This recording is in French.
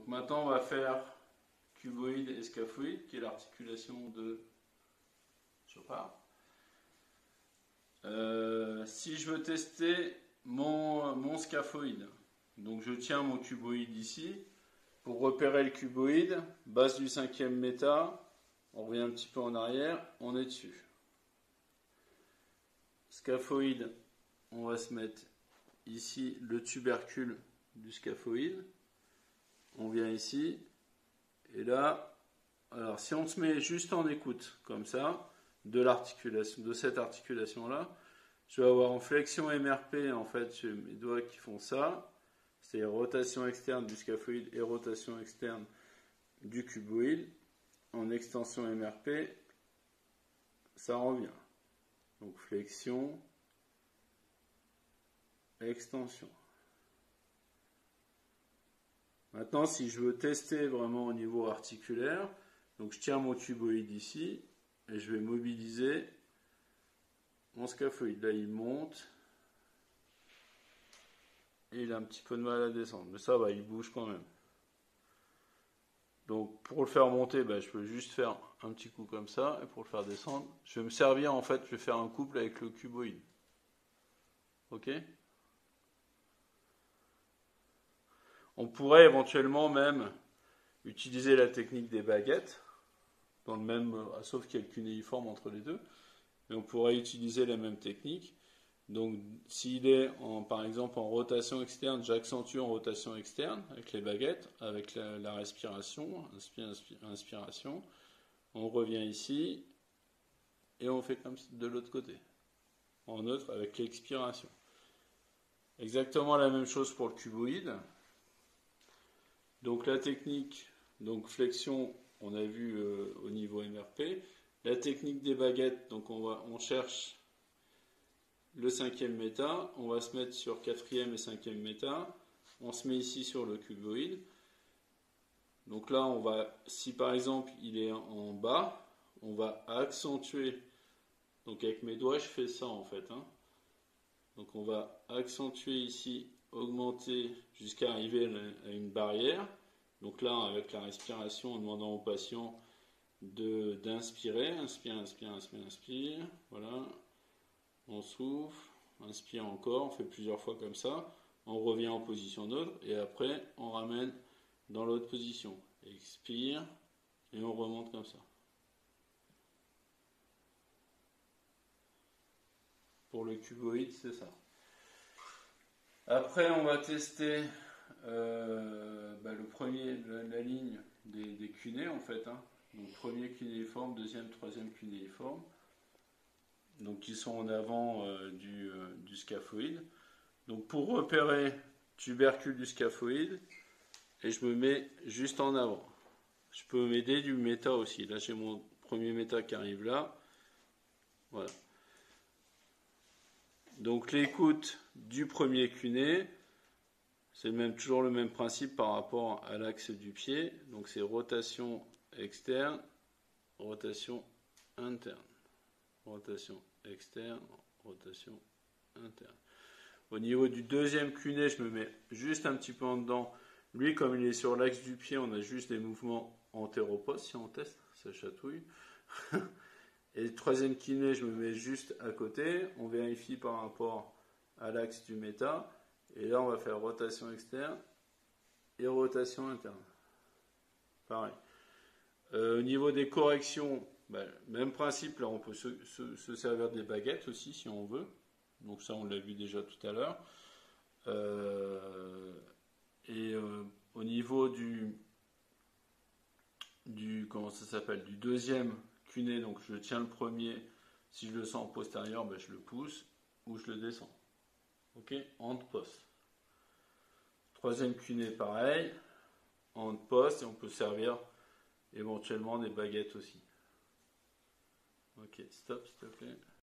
Donc maintenant on va faire cuboïde et scaphoïde, qui est l'articulation de Chopard. Si je veux tester mon scaphoïde, donc je tiens mon cuboïde ici. Pour repérer le cuboïde, base du 5e méta, on revient un petit peu en arrière, on est dessus. Scaphoïde, on va se mettre ici le tubercule du scaphoïde. On vient ici, et là, alors si on se met juste en écoute, comme ça, de l'articulation, de cette articulation-là, je vais avoir en flexion MRP, en fait, j'ai mes doigts qui font ça, c'est-à-dire rotation externe du scaphoïde et rotation externe du cuboïde. En extension MRP, ça revient. Donc flexion, extension. Maintenant, si je veux tester vraiment au niveau articulaire, donc je tiens mon cuboïde ici et je vais mobiliser mon scaphoïde. Là, il monte et il a un petit peu de mal à descendre, mais ça va, il bouge quand même. Donc pour le faire monter, je peux juste faire un petit coup comme ça, et pour le faire descendre, je vais me servir en fait, je vais faire un couple avec le cuboïde. Ok ? On pourrait éventuellement même utiliser la technique des baguettes, dans le même, sauf qu'il y a le cunéiforme entre les deux, mais on pourrait utiliser la même technique. Donc s'il est par exemple en rotation externe, j'accentue en rotation externe avec les baguettes, avec la respiration, inspiration, on revient ici et on fait comme de l'autre côté, en neutre avec l'expiration. Exactement la même chose pour le cuboïde. Donc la technique, donc flexion, on a vu au niveau MRP. La technique des baguettes, donc on cherche le 5e méta, on va se mettre sur 4e et 5e méta, on se met ici sur le cuboïde. Donc là, si par exemple il est en bas, on va accentuer. Donc avec mes doigts, je fais ça en fait. Donc on va accentuer ici, augmenter jusqu'à arriver à une barrière. Donc là, avec la respiration, en demandant au patient d'inspirer, inspire, inspire, inspire, inspire. Voilà. On souffle, inspire encore, on fait plusieurs fois comme ça. On revient en position neutre et après on ramène dans l'autre position. Expire et on remonte comme ça. Pour le cuboïde, c'est ça. Après, on va tester la ligne des cunés en fait. Donc premier cunéiforme, deuxième, troisième cunéiforme. Donc qui sont en avant du scaphoïde. Donc pour repérer tubercule du scaphoïde, et je me mets juste en avant. Je peux m'aider du méta aussi. Là j'ai mon premier méta qui arrive là. Voilà. Donc l'écoute du premier cuné, c'est toujours le même principe par rapport à l'axe du pied. Donc c'est rotation externe, rotation interne. Rotation externe, rotation interne. Au niveau du deuxième cuné, je me mets juste un petit peu en dedans. Lui, comme il est sur l'axe du pied, on a juste des mouvements antéropostes si on teste, ça chatouille. Et le troisième kiné, je me mets juste à côté. On vérifie par rapport à l'axe du méta. Et là, on va faire rotation externe et rotation interne. Pareil. Au niveau des corrections, même principe, là on peut se servir des baguettes aussi si on veut. Donc ça on l'a vu déjà tout à l'heure. Au niveau comment ça s'appelle, du deuxième cuné, donc je tiens le premier, si je le sens postérieur, je le pousse ou je le descends. Ok, hand post. Troisième cuné pareil, hand post, et on peut servir éventuellement des baguettes aussi. Ok, stop s'il te plaît.